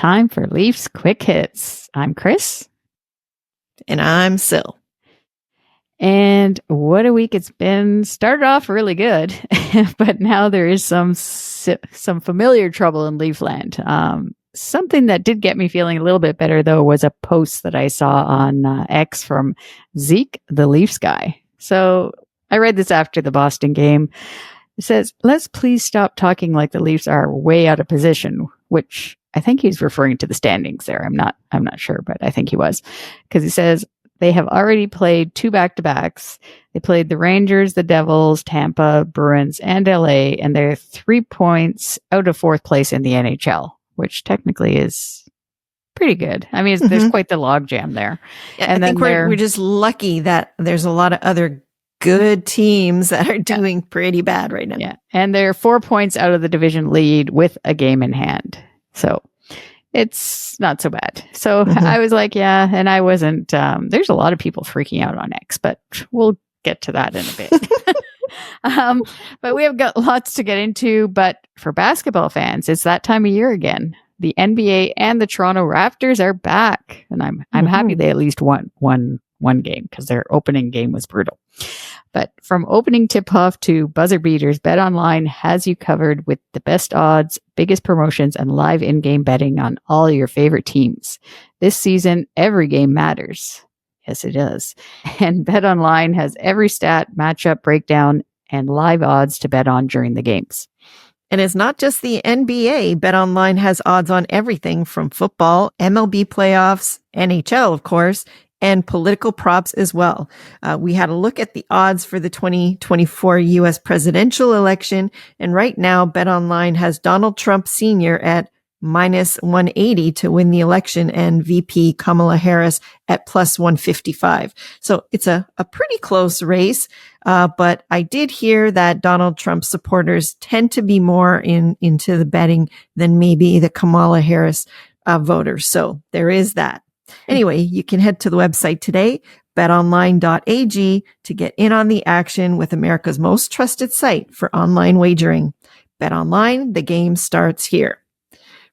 time for Leafs Quick Hits. I'm Chris. And I'm Sil. And what a week it's been. Started off really good, but now there is some familiar trouble in Leafland. Something that did get me feeling a little bit better, though, was a post that I saw on X from Zeke, the Leafs guy. So I read this after the Boston game. It says, "Let's please stop talking like the Leafs are way out of position," which I think he's referring to the standings there. I'm not sure, but I think he was, because he says they have already played 2 back-to-backs. They played the Rangers, the Devils, Tampa, Bruins, and LA, and they're 3 points out of 4th place in the NHL, which technically is pretty good. I mean, there's quite the logjam there. Yeah, and I think we're just lucky that there's a lot of other good teams that are doing pretty bad right now. Yeah, and they're 4 points out of the division lead with a game in hand. So it's not so bad. So I was like, yeah, and I wasn't, there's a lot of people freaking out on X, but we'll get to that in a bit. But we have got lots to get into, but for basketball fans, it's that time of year again. The NBA and the Toronto Raptors are back, and I'm happy they at least won one game, because their opening game was brutal. But from opening tip-off to buzzer beaters, BetOnline has you covered with the best odds, biggest promotions, and live in-game betting on all your favorite teams. This season, every game matters. Yes, it does. And BetOnline has every stat, matchup, breakdown, and live odds to bet on during the games. And it's not just the NBA. BetOnline has odds on everything from football, MLB playoffs, NHL, of course, and political props as well. We had a look at the odds for the 2024 U.S. presidential election, and right now BetOnline has Donald Trump Sr. at minus 180 to win the election, and VP Kamala Harris at plus 155. So it's a pretty close race. But I did hear that Donald Trump supporters tend to be more into the betting than maybe the Kamala Harris voters. So there is that. Anyway, you can head to the website today, betonline.ag, to get in on the action with America's most trusted site for online wagering. BetOnline, the game starts here.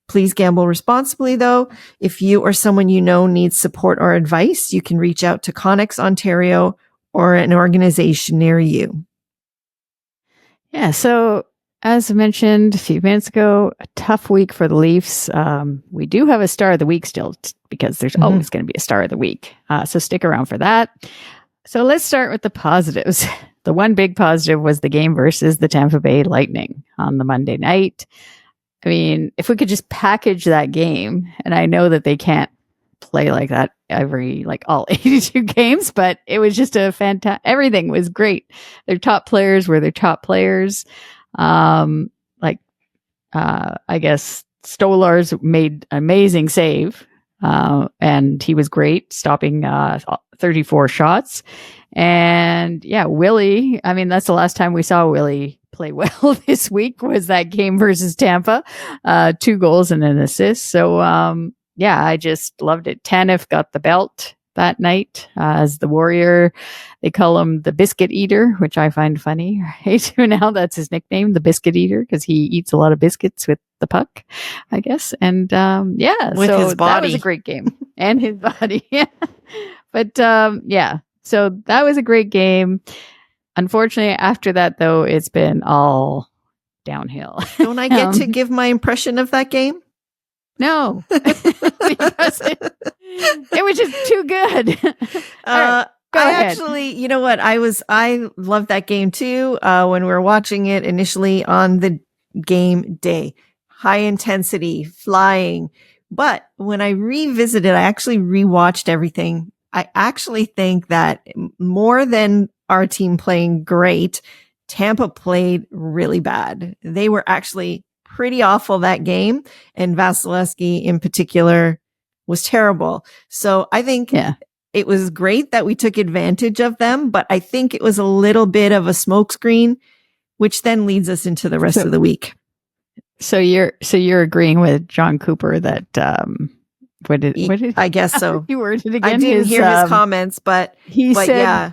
Please gamble responsibly, though. If you or someone you know needs support or advice, you can reach out to Connex Ontario or an organization near you. Yeah, so as mentioned a few minutes ago, a tough week for the Leafs. We do have a star of the week still, because there's always going to be a star of the week. So stick around for that. So let's start with the positives. The one big positive was the game versus the Tampa Bay Lightning on the Monday night. I mean, if we could just package that game, and I know that they can't play like that all 82 games, but it was just a fantastic, everything was great. Their top players were their top players. I guess Stolarz made an amazing save, and he was great, stopping 34 shots. And yeah, Willie, I mean, that's the last time we saw Willie play well this week, was that game versus Tampa, 2 goals and an assist. So, yeah, I just loved it. Tanev got the belt that night as the Warrior. They call him the Biscuit Eater, which I find funny. Right now, that's his nickname, the Biscuit Eater, because he eats a lot of biscuits with the puck, I guess. And yeah, with so his body. That was a great game, and his body. Yeah, but yeah, so that was a great game. Unfortunately, after that, though, it's been all downhill. Don't I get to give my impression of that game? No, because it was just too good. Right, go ahead. Actually, you know what? I loved that game too. When we were watching it initially on the game day, high intensity, flying. But when I revisited, I actually rewatched everything. I actually think that more than our team playing great, Tampa played really bad. They were actually pretty awful that game, and Vasilevsky in particular was terrible. So I think it was great that we took advantage of them, but I think it was a little bit of a smokescreen, which then leads us into the rest of the week. So you're agreeing with John Cooper that what did I guess so. He worded it again. I didn't hear his comments, but he said, yeah.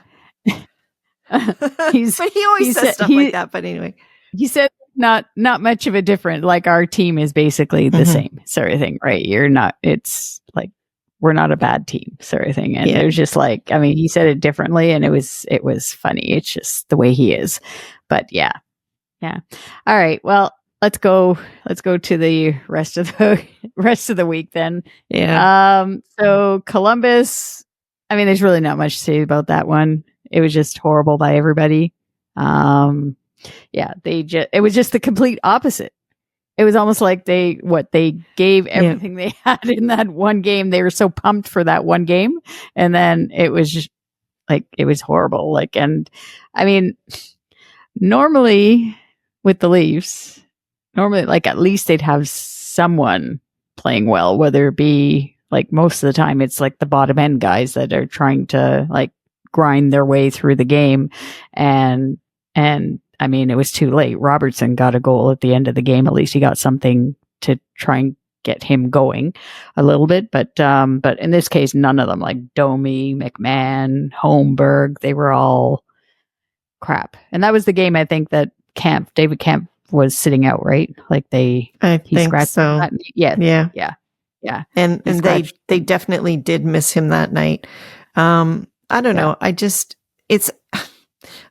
But he always says stuff like that. But anyway, he said not much of a difference. Like our team is basically the same sort of thing, right? It's like we're not a bad team sort of thing. And it was just like, I mean, he said it differently and it was funny. It's just the way he is. But yeah. All right. Well, let's go to the rest of the week then. Yeah. So Columbus, I mean, there's really not much to say about that one. It was just horrible by everybody. It was just the complete opposite. It was almost like they gave everything they had in that one game. They were so pumped for that one game. And then it was just like, it was horrible. Like, and I mean, normally with the Leafs, like at least they'd have someone playing well, whether it be like most of the time it's like the bottom end guys that are trying to like grind their way through the game. And I mean, it was too late. Robertson got a goal at the end of the game. At least he got something to try and get him going a little bit. But in this case, none of them, like Domi, McMahon, Holmberg, they were all crap. And that was the game I think that David Kampf was sitting out, right? Like he scratched so. That. Yeah. And they definitely did miss him that night. I don't know.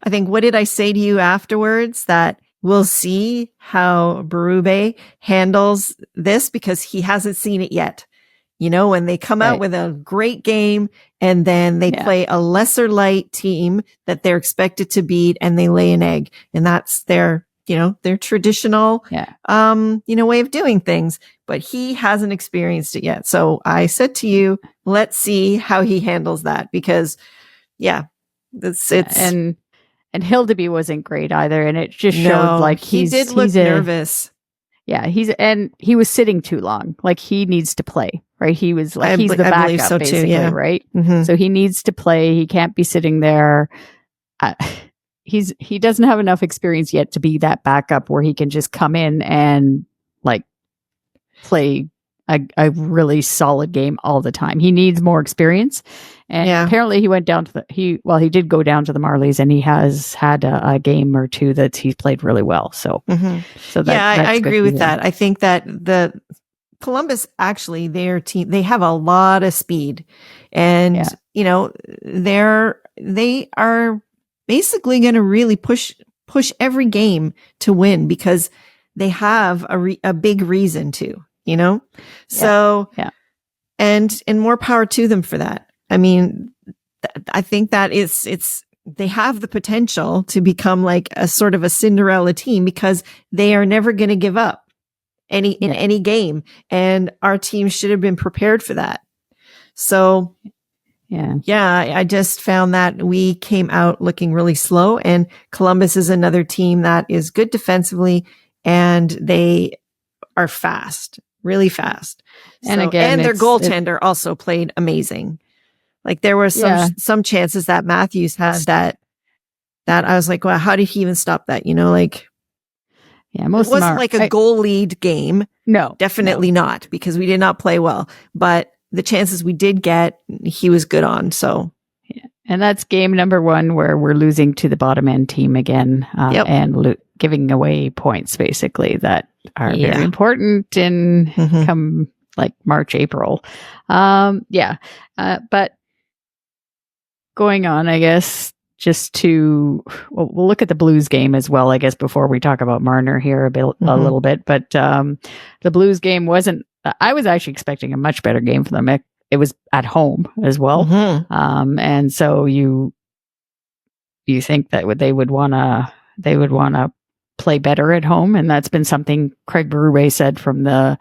I think, what did I say to you afterwards? That we'll see how Berube handles this because he hasn't seen it yet. You know, when they come out with a great game and then they play a lesser light team that they're expected to beat and they lay an egg, and that's their traditional, way of doing things, but he hasn't experienced it yet. So I said to you, let's see how he handles that because and Hildeby wasn't great either. And it just showed like he did look nervous. Yeah. He was sitting too long. Like he needs to play, right? He was like, he's the backup so basically, too, right? Mm-hmm. So he needs to play. He can't be sitting there. He doesn't have enough experience yet to be that backup where he can just come in and like play a really solid game all the time. He needs more experience. And apparently he went down to he did go down to the Marlies and he has had a game or two that he's played really well. So, I agree with that. I think that the Columbus, actually their team, they have a lot of speed and, they are basically going to really push every game to win because they have a big reason to, So, and more power to them for that. I mean, I think that they have the potential to become like a sort of a Cinderella team because they are never going to give up in any game. And our team should have been prepared for that. So, I just found that we came out looking really slow, and Columbus is another team that is good defensively and they are fast, really fast. And again, their goaltender also played amazing. Like there were some chances that Matthews had that I was like, well, how did he even stop that? Most it wasn't like a goal lead game. No, definitely not, because we did not play well. But the chances we did get, he was good on. So, and that's game number 1 where we're losing to the bottom end team again, and giving away points basically that are very important in come like March, April. But going on, I guess, we'll look at the Blues game as well, I guess, before we talk about Marner here a little bit. But the Blues game I was actually expecting a much better game for them. It was at home as well. And so you think that they would want to play better at home. And that's been something Craig Berube said from the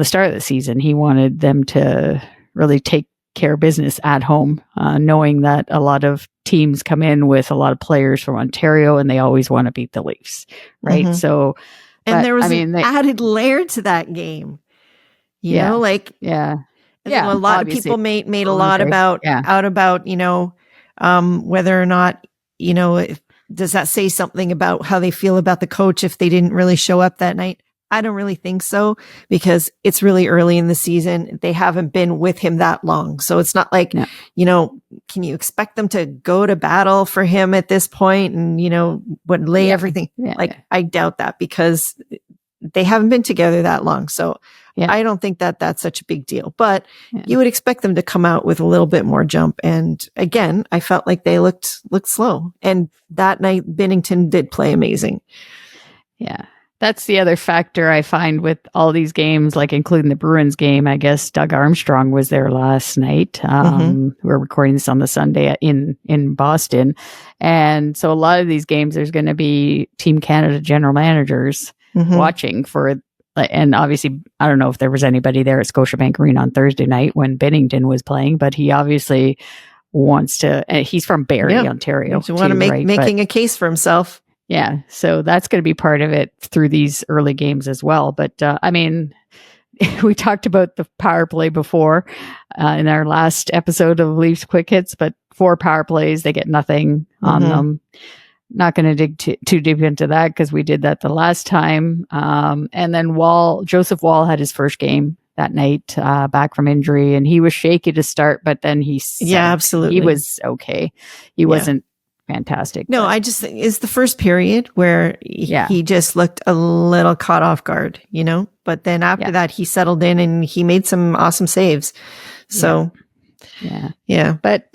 start of the season. He wanted them to really take care of business at home, knowing that a lot of teams come in with a lot of players from Ontario and they always want to beat the Leafs. Right. So, and there was an added layer to that game, a lot of people made a lot about whether or not, does that say something about how they feel about the coach if they didn't really show up that night? I don't really think so, because it's really early in the season. They haven't been with him that long. So it's not like, can you expect them to go to battle for him at this point and, would lay everything? I doubt that because they haven't been together that long. So I don't think that that's such a big deal, but you would expect them to come out with a little bit more jump. And again, I felt like they looked slow. And that night, Binnington did play amazing. Yeah. That's the other factor I find with all these games, like including the Bruins game. I guess Doug Armstrong was there last night. We're recording this on the Sunday in Boston. And so a lot of these games, there's going to be Team Canada general managers watching for, and obviously, I don't know if there was anybody there at Scotiabank Arena on Thursday night when Binnington was playing, but he obviously wants to, he's from Barrie, Ontario. You want to making a case for himself. Yeah, so that's going to be part of it through these early games as well. But we talked about the power play before in our last episode of Leafs Quick Hits, but 4 power plays, they get nothing on them. Not going to dig too deep into that because we did that the last time. And then Joseph Wall had his first game that night back from injury, and he was shaky to start, but then absolutely, he was okay. He wasn't fantastic. No, I just think it's the first period where he just looked a little caught off guard, but then after that he settled in and he made some awesome saves. So yeah. But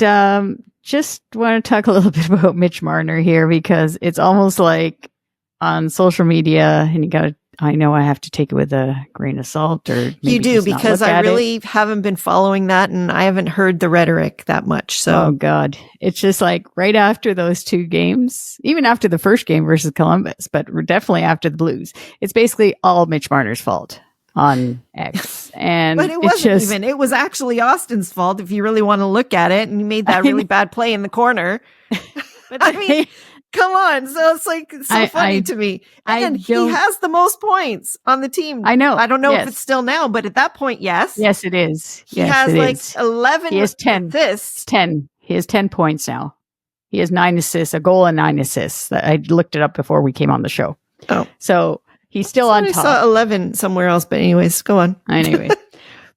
just want to talk a little bit about Mitch Marner here because it's almost like on social media, and I know I have to take it with a grain of salt, or you do, because I really haven't been following that and I haven't heard the rhetoric that much. So, oh God, it's just like right after those 2 games, even after the first game versus Columbus, but definitely after the Blues, it's basically all Mitch Marner's fault on X. And but it wasn't it was actually Austin's fault if you really want to look at it, and he made that really bad play in the corner. But I mean, come on. So it's like funny to me. And he has the most points on the team. I know. I don't know if it's still now, but at that point, yes. Yes, it is. He has 11 He has 10 assists. 10. He has 10 points now. He has 9 assists, a goal and 9 assists. I looked it up before we came on the show. Oh. So he's still on top. I saw 11 somewhere else, but anyways, go on. Anyway.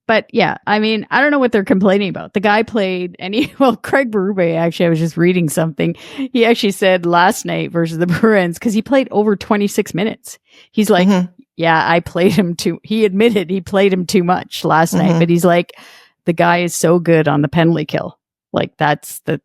But yeah, I mean, I don't know what they're complaining about. The guy played, Craig Berube, actually, I was just reading something. He actually said last night versus the Bruins, because he played over 26 minutes. He's like, I played him he admitted he played him too much last night, but he's like, the guy is so good on the penalty kill. Like, that's the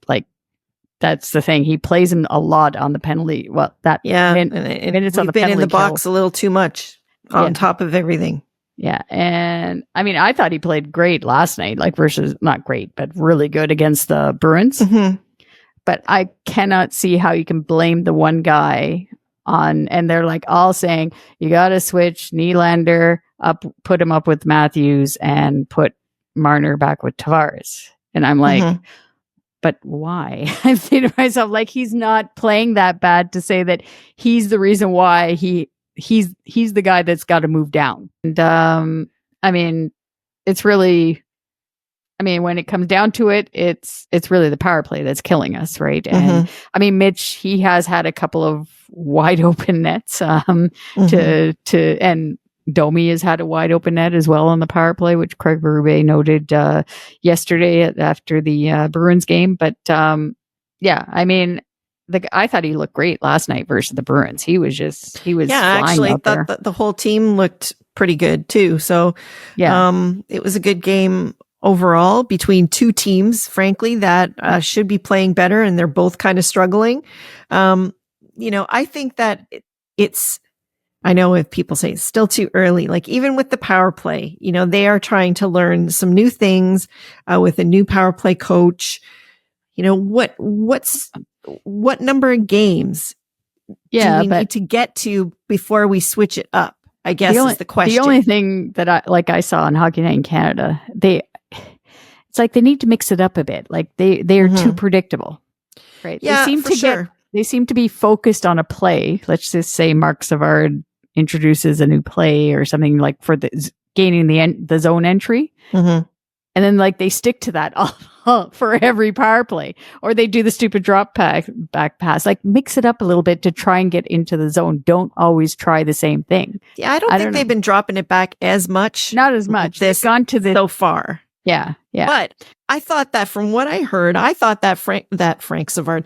thing. He plays him a lot on the penalty. Well, minutes on the penalty been in the kill. Box a little too much on top of everything. Yeah. And I mean, I thought he played great last night, versus not great, but really good against the Bruins. But I cannot see how you can blame the one guy and they're all saying, you got to switch Nylander up, put him up with Matthews and put Marner back with Tavares. And I'm like, but why? I'm thinking to myself, he's not playing that bad to say that he's the reason why he's the guy that's got to move down. And I mean, it's really, when it comes down to it, it's really the power play that's killing us, right? And I mean, Mitch, he has had a couple of wide open nets and Domi has had a wide open net as well on the power play, which Craig Berube noted yesterday after the Bruins game. But I mean, I thought he looked great last night versus the Bruins. He was flying actually, out there. The whole team looked pretty good too. So, it was a good game overall between 2 teams, frankly, that should be playing better, and they're both kind of struggling. I think that I know if people say it's still too early, even with the power play, they are trying to learn some new things with a new power play coach. What number of games do we need to get to before we switch it up? I guess is the question. The only thing that I saw on Hockey Night in Canada, it's like they need to mix it up a bit. They are too predictable, right? Yeah, they seem to be focused on a play. Let's just say Mark Savard introduces a new play or something for gaining the zone entry. And then they stick to that for every power play, or they do the stupid drop back pass. Mix it up a little bit to try and get into the zone. Don't always try the same thing. Yeah, I don't think they've been dropping it back as much. Not as much. They've gone to so far. Yeah. Yeah. But I thought that from what I heard, I thought that Frank Savard,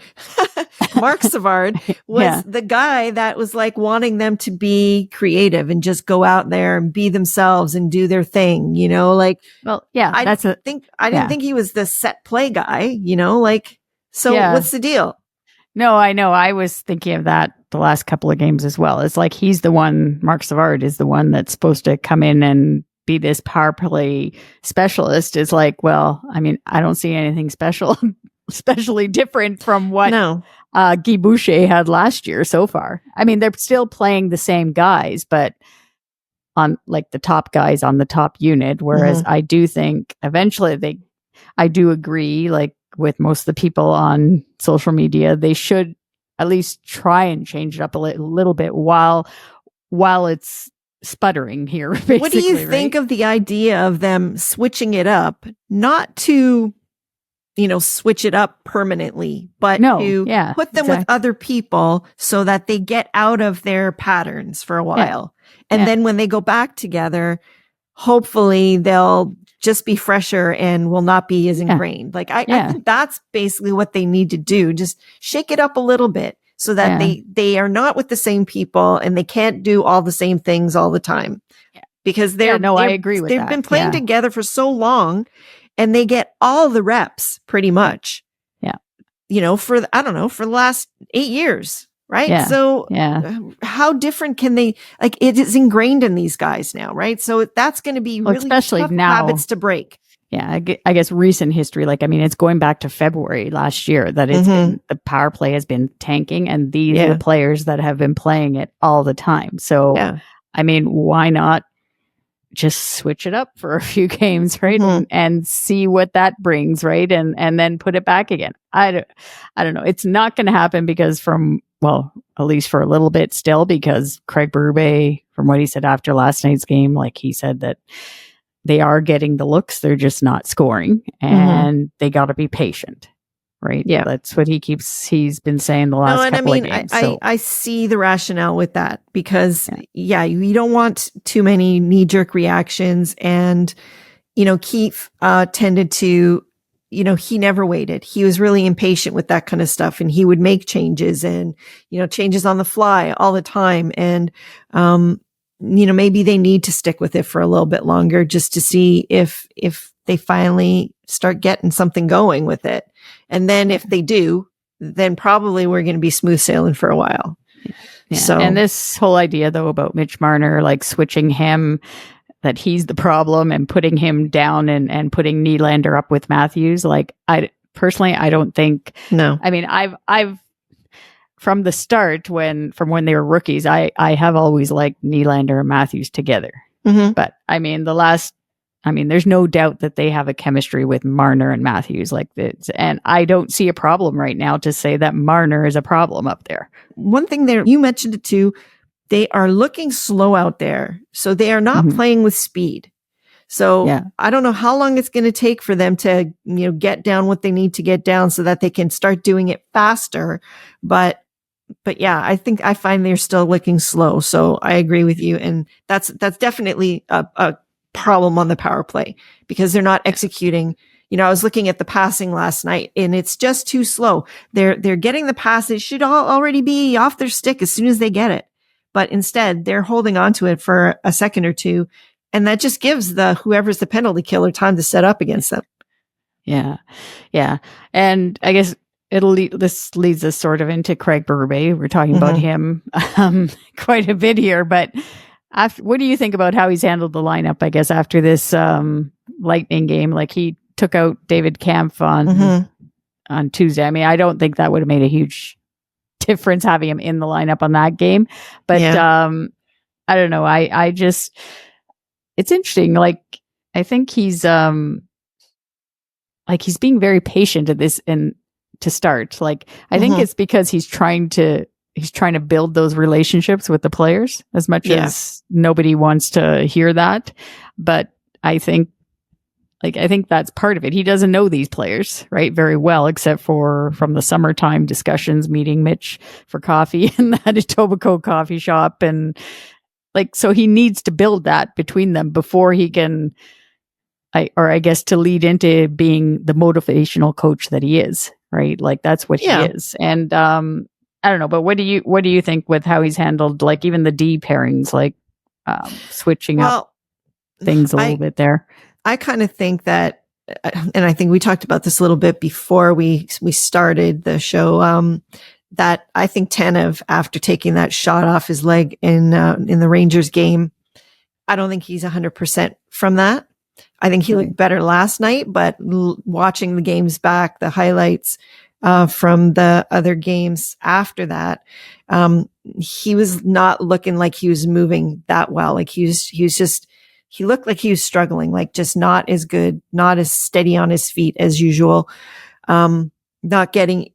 Mark Savard was the guy that was like wanting them to be creative and just go out there and be themselves and do their thing, like, well, yeah, I didn't think he was the set play guy, like, so what's the deal? No, I know. I was thinking of that the last couple of games as well. It's like Mark Savard is the one that's supposed to come in and be this power play specialist. Is like, well, I mean, I don't see anything especially different from what Guy Boucher had last year so far. I mean, they're still playing the same guys, but on like the top guys on the top unit. Whereas I do think eventually I do agree, like with most of the people on social media, they should at least try and change it up a little bit while it's sputtering here. What do you think of the idea of them switching it up, not to, switch it up permanently, but to put them with other people so that they get out of their patterns for a while. And then when they go back together, hopefully they'll just be fresher and will not be as ingrained. Like I think that's basically what they need to do. Just shake it up a little bit so that they are not with the same people and they can't do all the same things all the time. Because I agree with that. They've been playing together for so long and they get all the reps pretty much. Yeah. For the last 8 years. Right. Yeah. So how different can they, like, it is ingrained in these guys now. Right. So that's going to be really especially tough now, habits to break. Yeah. I guess recent history, like, I mean, it's going back to February last year that it's been, the power play has been tanking, and these are the players that have been playing it all the time. So, I mean, why not just switch it up for a few games, right? And see what that brings, right? And then put it back again. I don't know. It's not going to happen because at least for a little bit still, because Craig Berube, from what he said after last night's game, like he said that they are getting the looks, they're just not scoring, and they got to be patient, right? Yeah, that's what he's been saying the last couple of games. I see the rationale with that because you don't want too many knee-jerk reactions, and Keefe tended to, he never waited. He was really impatient with that kind of stuff, and he would make changes and, changes on the fly all the time. And, maybe they need to stick with it for a little bit longer just to see if they finally start getting something going with it. And then if they do, then probably we're going to be smooth sailing for a while. Yeah. So, and this whole idea though about Mitch Marner, like switching him, that he's the problem, and putting him down and putting Nylander up with Matthews. Like I don't think. No. I mean, I've from the start from when they were rookies, I have always liked Nylander and Matthews together. But I mean, there's no doubt that they have a chemistry with Marner and Matthews like this, and I don't see a problem right now to say that Marner is a problem up there. One thing there, you mentioned it too. They are looking slow out there. So they are not playing with speed. So I don't know how long it's going to take for them to, get down what they need to get down so that they can start doing it faster. But yeah, I find they're still looking slow. So I agree with you. And that's definitely a problem on the power play because they're not executing. I was looking at the passing last night and it's just too slow. They're getting the pass. It should already be off their stick as soon as they get it. But instead, they're holding on to it for a second or two. And that just gives whoever's the penalty killer time to set up against them. Yeah. Yeah. And I guess this leads us sort of into Craig Berube. We're talking about him quite a bit here. But what do you think about how he's handled the lineup, I guess, after this Lightning game? Like he took out David Kampf on Tuesday. I mean, I don't think that would have made a huge difference having him in the lineup on that game, but I don't know. I just, it's interesting. Like I think he's being very patient at this and to start. Like I think it's because he's trying to build those relationships with the players as much as nobody wants to hear that. But I think that's part of it. He doesn't know these players, right, very well, except for from the summertime discussions, meeting Mitch for coffee in that Etobicoke coffee shop. And so he needs to build that between them before he can I guess to lead into being the motivational coach that he is, right? Like that's what he is. And I don't know, but what do you think with how he's handled like even the D pairings, like switching up things a little bit there? I kind of think that, and I think we talked about this a little bit before we started the show, that I think Tanev, after taking that shot off his leg in the Rangers game, I don't think he's 100% from that. I think he looked better last night, but watching the games back, the highlights from the other games after that, he was not looking like he was moving that well. Like he looked like he was struggling, like just not as good, not as steady on his feet as usual, not getting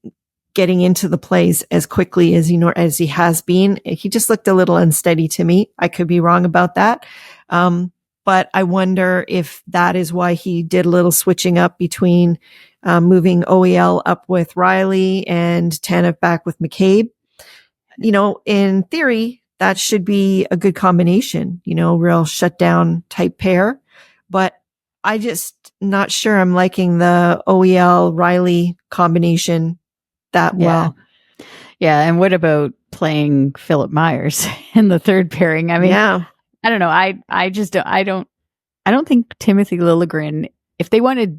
into the plays as quickly as he has been. He just looked a little unsteady to me. I could be wrong about that. But I wonder if that is why he did a little switching up between moving OEL up with Reilly and Tanev back with McCabe. In theory, that should be a good combination, real shutdown type pair. But I just not sure I'm liking the OEL Reilly combination that well. Yeah. And what about playing Philip Myers in the third pairing? I mean, I don't know. I don't think Timothy Liljegren, if they want to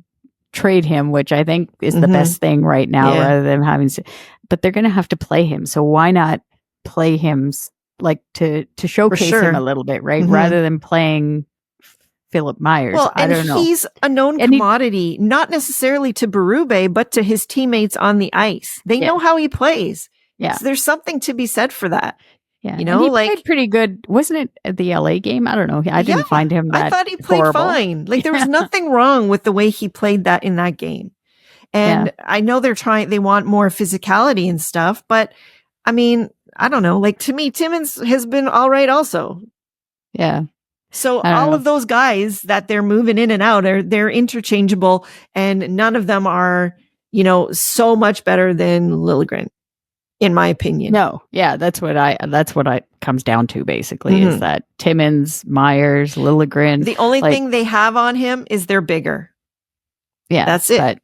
trade him, which I think is the best thing right now, rather than having but they're going to have to play him. So why not play him like to showcase him a little bit, right? Rather than playing Philip Myers. Well, I don't know. He's a known commodity, not necessarily to Berube, but to his teammates on the ice. They know how he plays. Yeah. So there's something to be said for that. Yeah. He played pretty good. Wasn't it at the LA game? I don't know. I didn't find him that I thought he played fine. Like there was nothing wrong with the way he played that in that game. And I know they want more physicality and stuff, but I mean, I don't know. Like to me, Timmins has been all right also. Yeah. So all of those guys that they're moving in and out they're interchangeable, and none of them are, so much better than Liljegren, in my opinion. No. Yeah. That's what it comes down to basically is that Timmins, Myers, Liljegren. The only thing they have on him is they're bigger. Yeah. That's it.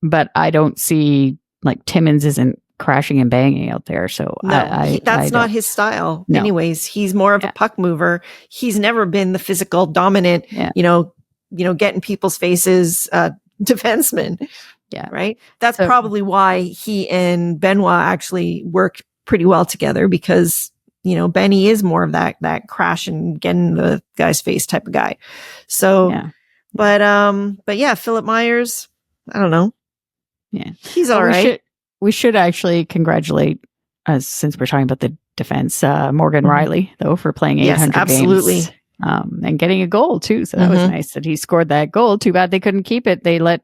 But I don't see like Timmins isn't crashing and banging out there. So no, that's not his style. No. Anyways, he's more of a puck mover. He's never been the physical dominant, getting people's faces, defenseman. Yeah. Right. That's probably why he and Benoit actually worked pretty well together, because, Benny is more of that crash and get in the guy's face type of guy. So, but yeah, Philip Myers, I don't know. Yeah. He's all right. We should actually congratulate, since we're talking about the defense, Morgan Reilly, though, for playing 800 games. And getting a goal, too. So that was nice that he scored that goal. Too bad they couldn't keep it. They let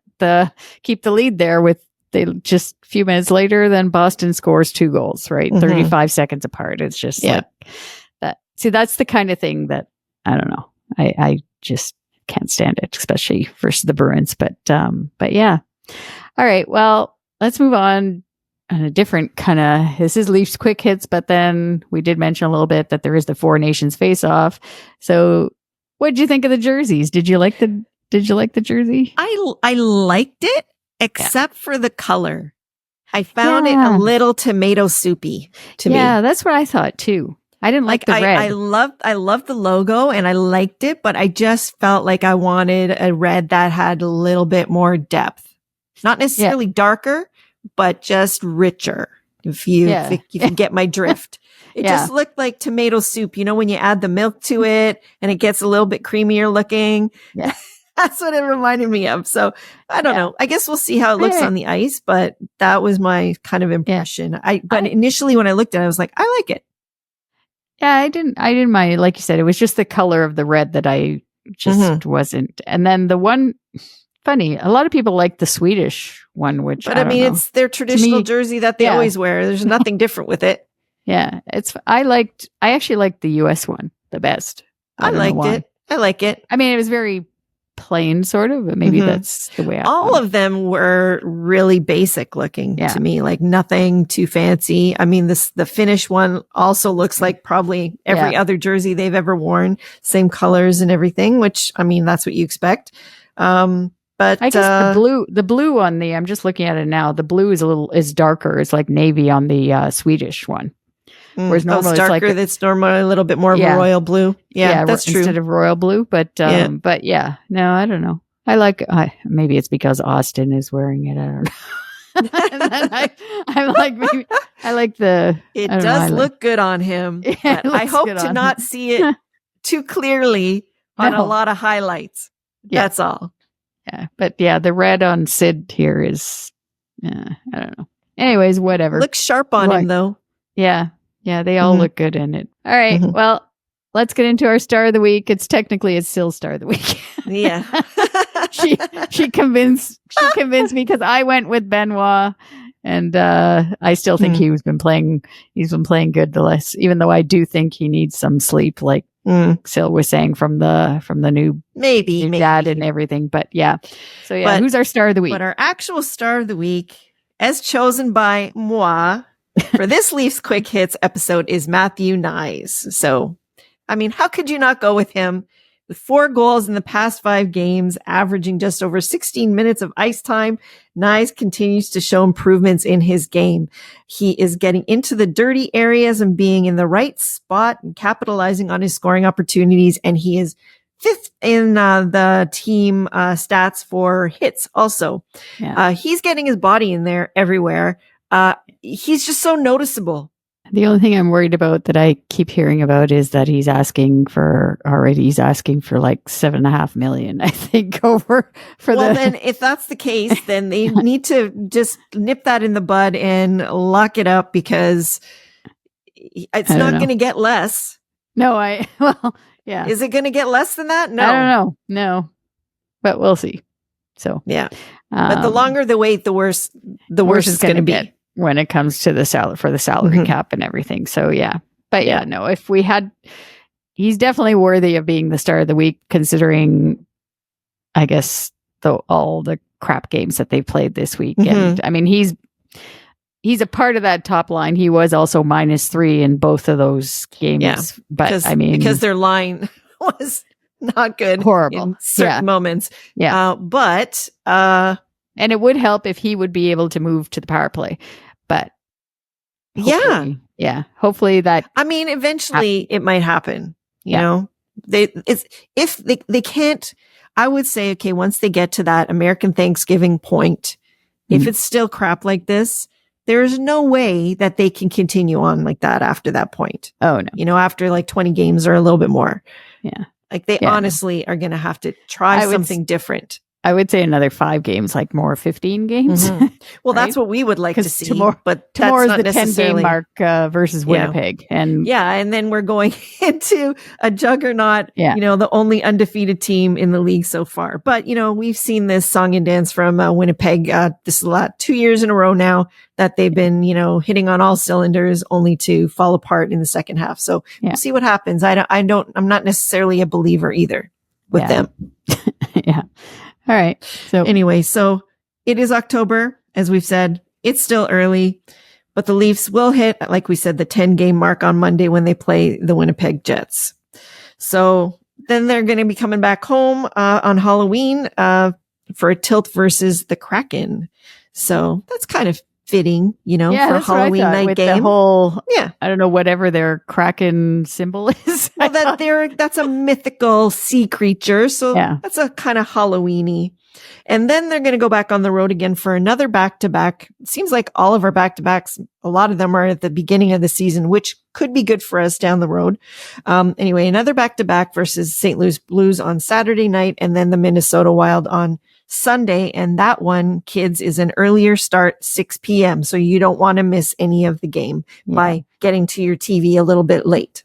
keep the lead there just a few minutes later, then Boston scores 2 goals, right? 35 seconds apart. It's just like that. See, that's the kind of thing that, I don't know. I just can't stand it, especially versus the Bruins. But yeah. All right. Well, let's move on. A different kind of, this is Leafs quick hits, but then we did mention a little bit that there is the Four Nations face-off. So, what did you think of the jerseys? Did you like the jersey? I liked it, except for the color. I found it a little tomato soupy to me. Yeah, that's what I thought too. I didn't like the red. I loved the logo and I liked it, but I just felt like I wanted a red that had a little bit more depth. Not necessarily darker, but just richer, if you get my drift. It just looked like tomato soup, when you add the milk to it and it gets a little bit creamier looking. Yeah. That's what it reminded me of. So I don't know. I guess we'll see how it looks on the ice, but that was my kind of impression. But initially when I looked at it, I was like, I like it. Yeah, I didn't mind. Like you said, it was just the color of the red that I just wasn't. And then the one, funny, a lot of people like the Swedish one, which I mean, it's their traditional jersey that they always wear. There's nothing different with it. Yeah, I actually liked the US one the best. I liked it. I like it. I mean, it was very plain sort of, but maybe that's the way all of them were really basic looking to me, like nothing too fancy. I mean, the Finnish one also looks like probably every other jersey they've ever worn, same colors and everything, which I mean, that's what you expect. But I guess the blue on the, I'm just looking at it now. The blue is darker. It's like navy on the Swedish one. Whereas normally it's darker. That's normally a little bit more of a royal blue. Yeah, that's true. Instead of royal blue. But no, I don't know. Maybe it's because Austin is wearing it. I don't know. And then I'm like, maybe I like the. It does look good on him. Yeah, but I hope to not see it too clearly on a lot of highlights. Yeah. That's all. Yeah, but the red on Sid here is, I don't know. Anyways, whatever. Looks sharp on him though. Yeah. Yeah, they all look good in it. All right. Well, let's get into our star of the week. It's still star of the week. Yeah. she convinced me because I went with Benoit, and I still think he's been playing good the less, even though I do think he needs some sleep, like Sil was saying from the new maybe dad and everything. But so who's our star of the week? But our actual star of the week, as chosen by moi for this Leafs Quick Hits episode, is Matthew Knies. So, I mean, how could you not go with him? With 4 goals in the past 5 games, averaging just over 16 minutes of ice time, Nyes continues to show improvements in his game. He is getting into the dirty areas and being in the right spot and capitalizing on his scoring opportunities. And he is 5th in the team stats for hits also. Yeah. He's getting his body in there everywhere. He's just so noticeable. The only thing I'm worried about that I keep hearing about is that he's asking for like $7.5 million, I think, over for then if that's the case, then they need to just nip that in the bud and lock it up, because it's not going to get less. No, yeah. Is it going to get less than that? No. I don't know. No, but we'll see. So, yeah. But the longer the wait, the worse it's going to be when it comes to the salary cap and everything. So but no, if we had, he's definitely worthy of being the star of the week, considering, I guess, all the crap games that they've played this week. And I mean, he's a part of that top line. He was also -3 in both of those games. But because their line was not good, horrible in certain moments. And it would help if he would be able to move to the power play. But hopefully that. I mean, eventually it might happen. You know, if they can't. I would say, okay, once they get to that American Thanksgiving point, if it's still crap like this, there is no way that they can continue on like that after that point. Oh no, you know, after like 20 games or a little bit more. Yeah, like they honestly are going to have to try something different. I would say another 5 games, like more 15 games. Well, that's what we would like to see. But tomorrow's that's not the 10-game mark versus Winnipeg. And then we're going into a juggernaut, you know, the only undefeated team in the league so far. But, you know, we've seen this song and dance from Winnipeg. This is 2 years in a row now that they've been, you know, hitting on all cylinders, only to fall apart in the second half. So we'll see what happens. I'm not necessarily a believer either with them. All right. So anyway, so it is October, as we've said. It's still early, but the Leafs will hit, like we said, the 10-game mark on Monday when they play the Winnipeg Jets. So then they're going to be coming back home on Halloween for a tilt versus the Kraken. So that's kind of fitting, you know, for a Halloween night with game. The whole, I don't know, whatever their Kraken symbol is. Well, that's a mythical sea creature. So that's a kind of Halloween-y. And then they're going to go back on the road again for another back-to-back. It seems like all of our back-to-backs, a lot of them are at the beginning of the season, which could be good for us down the road. Anyway, another back-to-back versus St. Louis Blues on Saturday night, and then the Minnesota Wild on Sunday. And that one, kids, is an earlier start, 6 p.m. So you don't want to miss any of the game by getting to your TV a little bit late.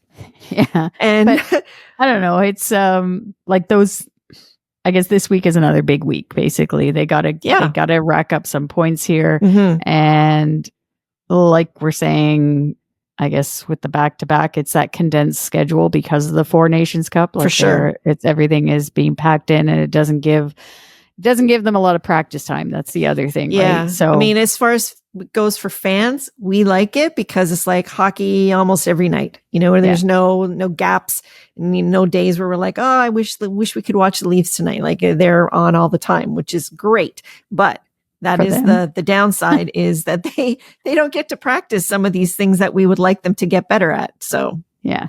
Yeah. And but, I don't know. It's like those, I guess this week is another big week. Basically, they gotta rack up some points here. And like we're saying, I guess with the back-to-back, it's that condensed schedule because of the Four Nations Cup. For sure. It's everything is being packed in, and it doesn't give them a lot of practice time. That's the other thing, Yeah. right? So I mean, as far as it goes for fans, we like it because it's like hockey almost every night, where there's no gaps, no days where we're like, oh, I wish we could watch the Leafs tonight. Like they're on all the time, which is great. But that is the downside is that they don't get to practice some of these things that we would like them to get better at. So yeah.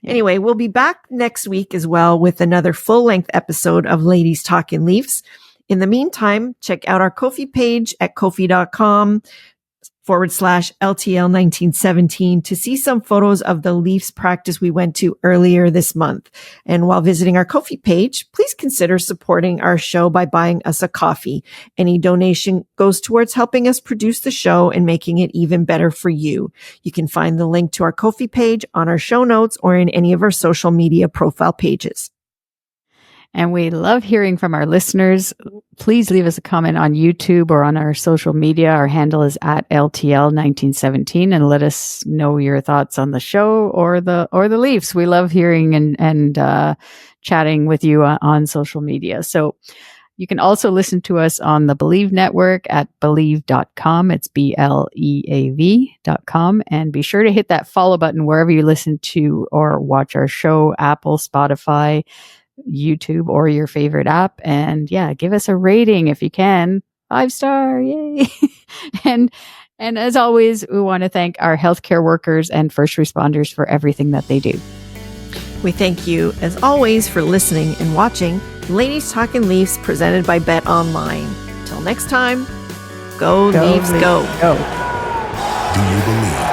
Anyway, we'll be back next week as well with another full-length episode of Ladies Talking Leafs. In the meantime, check out our Ko-fi page at kofi.com/LTL1917 to see some photos of the Leafs practice we went to earlier this month. And while visiting our Ko-fi page, please consider supporting our show by buying us a coffee. Any donation goes towards helping us produce the show and making it even better for you. You can find the link to our Ko-fi page on our show notes or in any of our social media profile pages. And we love hearing from our listeners. Please leave us a comment on YouTube or on our social media. Our handle is at LTL1917, and let us know your thoughts on the show or the Leafs. We love hearing and chatting with you on social media. So you can also listen to us on the Believe Network at believe.com. It's BLEAV.com. And be sure to hit that follow button wherever you listen to or watch our show, Apple, Spotify, YouTube, or your favorite app. And yeah, give us a rating if you can. 5-star, yay. and as always, we want to thank our healthcare workers and first responders for everything that they do. We thank you, as always, for listening and watching Ladies Talking Leafs presented by Bet Online. Till next time, go Leafs, go. Do you believe?